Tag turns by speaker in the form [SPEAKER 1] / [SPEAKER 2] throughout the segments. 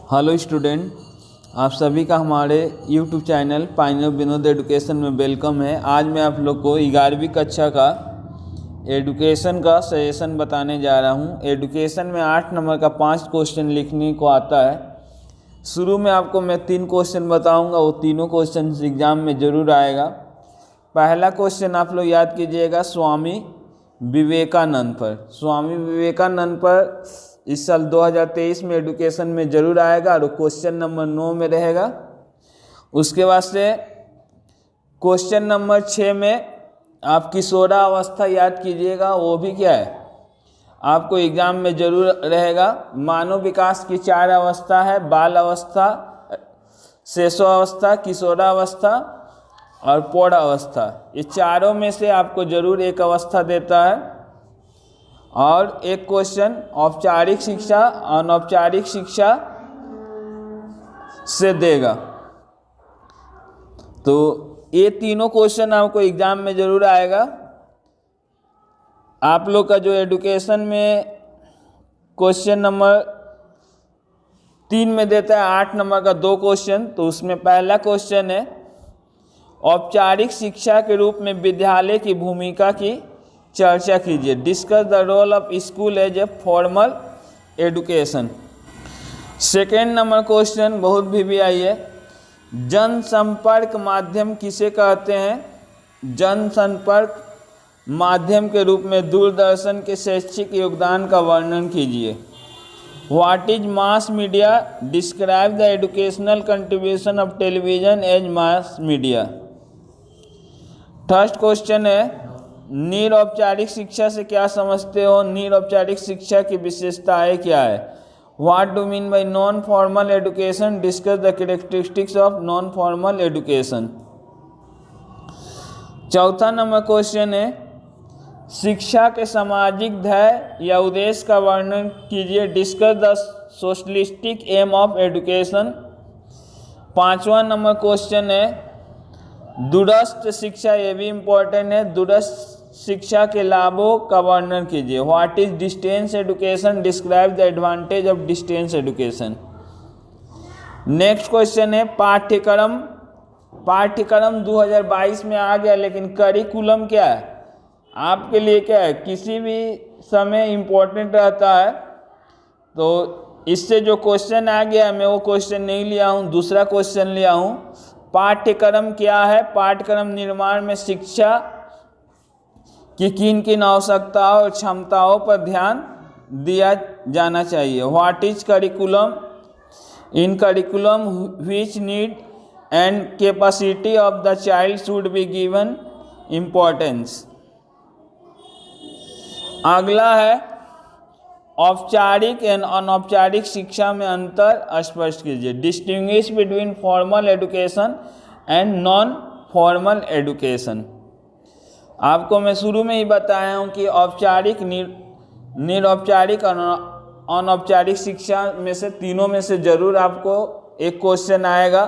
[SPEAKER 1] Hello student, आप सभी का हमारे YouTube channel pioneer Vinod education में वेलकम है। आज मैं आप लोग को 11वीं कक्षा का एजुकेशन का सजेशन बताने जा रहा हूं। एजुकेशन में 8 नंबर का 5 क्वेश्चन लिखने को आता है। शुरू में आपको मैं 3 क्वेश्चन बताऊंगा, वो तीनों क्वेश्चन एग्ज़ाम में ज़रूर आएगा। पहला क्वेश्चन आप लोग याद कीजिएगा स्वामी विवेकानंद पर। स्वामी विवेकानंद पर इस साल 2023 में एजुकेशन में ज़रूर आएगा और क्वेश्चन नंबर 9 में रहेगा। उसके बाद से क्वेश्चन नंबर 6 में आप किशोरावस्था याद कीजिएगा, वो भी क्या है आपको एग्ज़ाम में ज़रूर रहेगा। मानव विकास की 4 अवस्था है, बाल अवस्था, शैशवावस्था, किशोरावस्था और प्रौढ़ावस्था। ये चारों में से आपको ज़रूर एक अवस्था देता है। और एक क्वेश्चन औपचारिक शिक्षा अनौपचारिक शिक्षा से देगा। तो ये तीनों क्वेश्चन आपको एग्जाम में ज़रूर आएगा। आप लोग का जो एजुकेशन में क्वेश्चन नंबर 3 में देता है 8 नंबर का 2 क्वेश्चन, तो उसमें पहला क्वेश्चन है औपचारिक शिक्षा के रूप में विद्यालय की भूमिका की चर्चा कीजिए। Discuss the role of school as a formal education. Second number question बहुत भी आई है, जनसंपर्क माध्यम किसे कहते हैं? जनसंपर्क माध्यम के रूप में दूरदर्शन के शैक्षिक योगदान का वर्णन कीजिए। What is mass media? Describe the educational contribution of television as mass media. Third question है निरौपचारिक शिक्षा से क्या समझते हो? निरौपचारिक शिक्षा की विशेषताएं क्या है? What do mean bye non formal education? Discuss the characteristics of non formal education. चौथा नंबर क्वेश्चन है शिक्षा के सामाजिक ध्येय या उद्देश्य का वर्णन कीजिए। Discuss the socialistic aim of education. पांचवा नंबर क्वेश्चन है दूरस्थ शिक्षा, ये भी इम्पोर्टेंट है। दूरस्थ शिक्षा के लाभों का वर्णन कीजिए। What is distance education? Describe the advantage of distance education. Next question है पाठ्यक्रम। पाठ्यक्रम 2022 में आ गया, लेकिन करिकुलम क्या है आपके लिए? क्या है किसी भी समय इम्पोर्टेंट रहता है। तो इससे जो क्वेश्चन आ गया मैं वो क्वेश्चन नहीं लिया हूँ, दूसरा क्वेश्चन लिया हूँ। पाठ्यक्रम क्या है? पाठ्यक्रम निर्माण में शिक्षा कि किन किन आवश्यकताओं और क्षमताओं पर ध्यान दिया जाना चाहिए। What is curriculum? In curriculum which need and capacity of the child should be given importance. अगला है औपचारिक एंड अनौपचारिक शिक्षा में अंतर स्पष्ट कीजिए। Distinguish between formal education and non formal education. आपको मैं शुरू में ही बताया हूँ कि औपचारिक निरौपचारिक और अनौपचारिक शिक्षा में से तीनों में से ज़रूर आपको एक क्वेश्चन आएगा।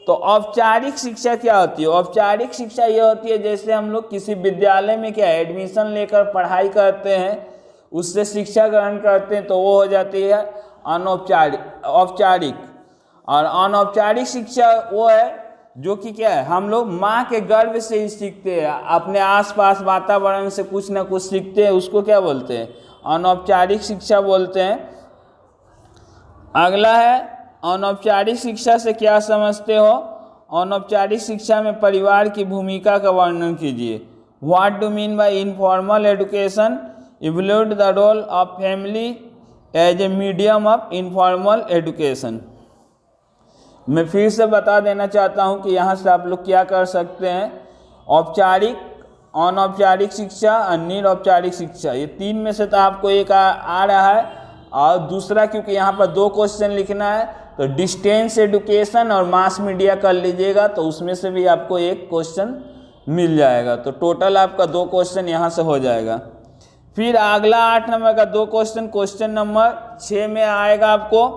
[SPEAKER 1] तो औपचारिक शिक्षा क्या होती है? औपचारिक शिक्षा ये होती है जैसे हम लोग किसी विद्यालय में क्या एडमिशन लेकर पढ़ाई करते हैं, उससे शिक्षा ग्रहण करते हैं, तो वो हो जाती है अनौपचारिक। औपचारिक और अनौपचारिक शिक्षा वो है जो कि क्या है हम लोग माँ के गर्भ से ही सीखते हैं, अपने आसपास वातावरण से कुछ ना कुछ सीखते हैं, उसको क्या बोलते हैं? अनौपचारिक शिक्षा बोलते हैं। अगला है अनौपचारिक शिक्षा से क्या समझते हो? अनौपचारिक शिक्षा में परिवार की भूमिका का वर्णन कीजिए। What do mean by informal education? Evaluate the role of family as a medium of informal education. मैं फिर से बता देना चाहता हूं कि यहाँ से आप लोग क्या कर सकते हैं, औपचारिक अनौपचारिक शिक्षा और निरौपचारिक शिक्षा, ये 3 में से तो आपको एक आ रहा है। और दूसरा क्योंकि यहाँ पर 2 क्वेश्चन लिखना है तो डिस्टेंस एजुकेशन और मास मीडिया कर लीजिएगा, तो उसमें से भी आपको एक क्वेश्चन मिल जाएगा। तो टोटल आपका 2 क्वेश्चन यहाँ से हो जाएगा। फिर अगला 8 नंबर का 2 क्वेश्चन क्वेश्चन नंबर 6 में आएगा आपको।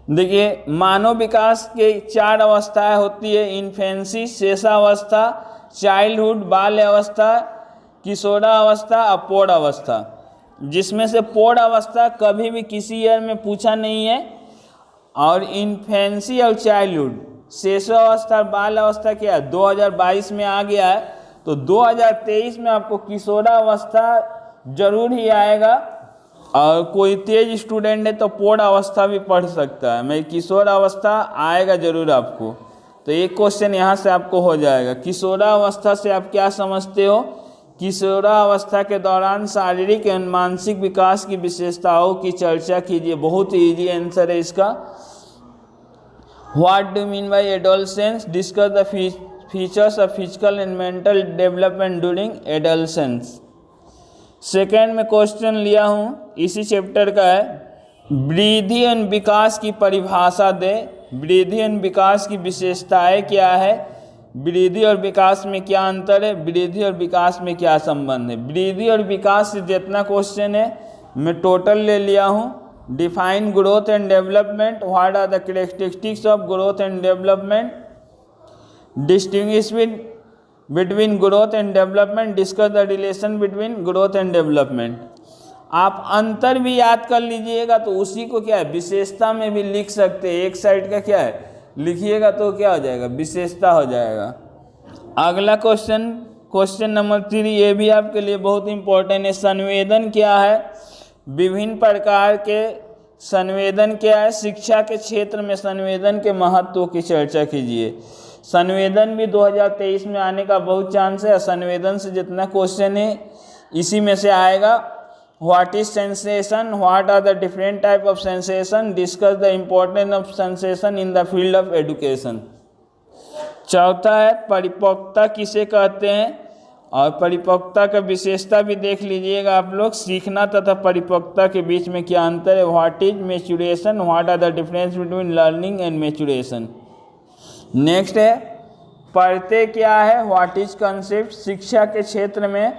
[SPEAKER 1] देखिए मानव विकास के 4 अवस्थाएं होती है, इन्फेंसी, शैशवावस्था, चाइल्डहुड बाल्यावस्था, किशोरावस्था और प्रौढ़ावस्था। जिसमें से प्रौढ़ अवस्था कभी भी किसी ईयर में पूछा नहीं है और इन्फेंसी और चाइल्डहुड शिशुअवस्था बाल अवस्था क्या है 2022 में आ गया है, तो 2023 में आपको किशोरावस्था जरूर ही आएगा। और कोई तेज स्टूडेंट है तो पौढ़ावस्था भी पढ़ सकता है, मैं किशोरावस्था आएगा जरूर आपको। तो एक क्वेश्चन यहाँ से आपको हो जाएगा। किशोरावस्था से आप क्या समझते हो? किशोरावस्था के दौरान शारीरिक एवं मानसिक विकास की विशेषताओं की चर्चा कीजिए। बहुत ही इजी आंसर है इसका। What do mean bye adolescence? Discuss the features of physical and mental development during adolescence. Second में क्वेश्चन लिया हूँ, इसी चैप्टर का है। वृद्धि एवं विकास की परिभाषा दे। वृद्धि एवं विकास की विशेषताएं क्या है? वृद्धि और विकास में क्या अंतर है? वृद्धि और विकास में क्या संबंध है? वृद्धि और विकास से जितना क्वेश्चन है मैं टोटल ले लिया हूँ। Define growth and development. What are the characteristics of growth and development? Distinguish between growth and development. Discuss the relation between growth and development. आप अंतर भी याद कर लीजिएगा तो उसी को क्या है विशेषता में भी लिख सकते हैं। एक साइड का क्या है लिखिएगा तो क्या हो जाएगा विशेषता हो जाएगा। अगला क्वेश्चन नंबर 3, ये भी आपके लिए बहुत इंपॉर्टेंट है। संवेदन क्या है? विभिन्न प्रकार के संवेदन क्या है? शिक्षा के क्षेत्र में संवेदन के महत्व की चर्चा कीजिए। संवेदन भी 2023 में आने का बहुत चांस है। संवेदन से जितना क्वेश्चन है इसी में से आएगा। What is sensation? What are the different type of sensation? Discuss the importance of sensation in the field of education. चौथा है परिपक्वता किसे कहते हैं? और परिपक्वता का विशेषता भी देख लीजिएगा आप लोग। सीखना तथा परिपक्वता के बीच में क्या अंतर है? What is maturation? What are the difference between learning and maturation. Next है पढ़ते क्या है? What is concept? शिक्षा के क्षेत्र में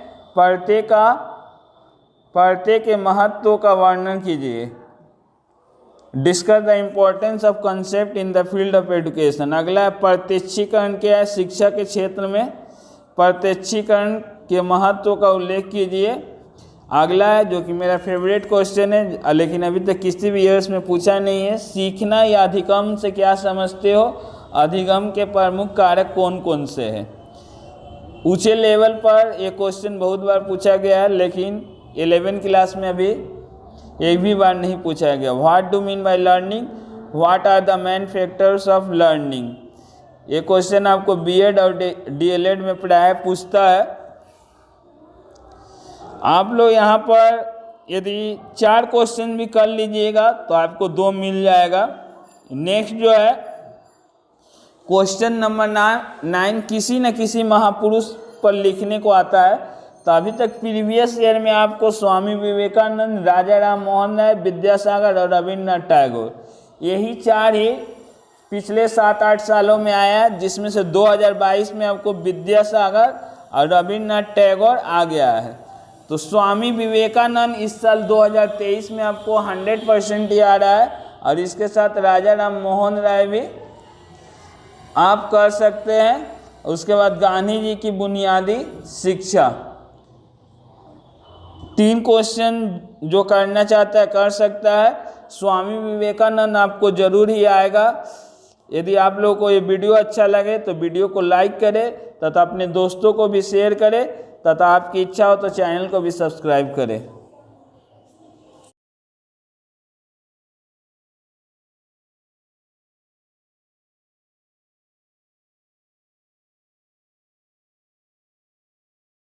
[SPEAKER 1] पढ़ते के महत्व का वर्णन कीजिए। Discuss the importance of concept in the field of education. अगला है प्रत्यक्षीकरण क्या है? शिक्षा के क्षेत्र में प्रत्यक्षीकरण के महत्व का उल्लेख कीजिए। अगला है जो कि मेरा फेवरेट क्वेश्चन है लेकिन अभी तक किसी भी ईयर्स में पूछा नहीं है। सीखना या अधिगम से क्या समझते हो? अधिगम के प्रमुख कारक कौन कौन से हैं? ऊंचे लेवल पर ये क्वेश्चन बहुत बार पूछा गया है लेकिन 11 क्लास में अभी एक भी बार नहीं पूछा गया। What do mean by learning? What are the main factors of learning? ये क्वेश्चन आपको बीएड और डीएलएड में पढ़ाया पूछता है। आप लोग यहाँ पर यदि 4 क्वेश्चन भी कर लीजिएगा तो आपको 2 मिल जाएगा। नेक्स्ट जो है क्वेश्चन नंबर 9 किसी न किसी महापुरुष पर लिखने को आता है। तो अभी तक प्रीवियस ईयर में आपको स्वामी विवेकानंद, राजा राम मोहन राय, विद्यासागर और रविन्द्रनाथ टैगोर, यही 4 ही पिछले 7-8 सालों में आया है, जिसमें से 2022 में आपको विद्यासागर और रविन्द्रनाथ टैगोर आ गया है। तो स्वामी विवेकानंद इस साल 2023 में आपको 100% ही आ रहा है और इसके साथ राजा राम मोहन राय भी आप कर सकते हैं। उसके बाद गांधी जी की बुनियादी शिक्षा। 3 क्वेश्चन जो करना चाहता है कर सकता है। स्वामी विवेकानंद आपको जरूर ही आएगा। यदि आप लोगों को ये वीडियो अच्छा लगे तो वीडियो को लाइक करें तथा अपने दोस्तों को भी शेयर करें तथा आपकी इच्छा हो तो चैनल को भी सब्सक्राइब करें।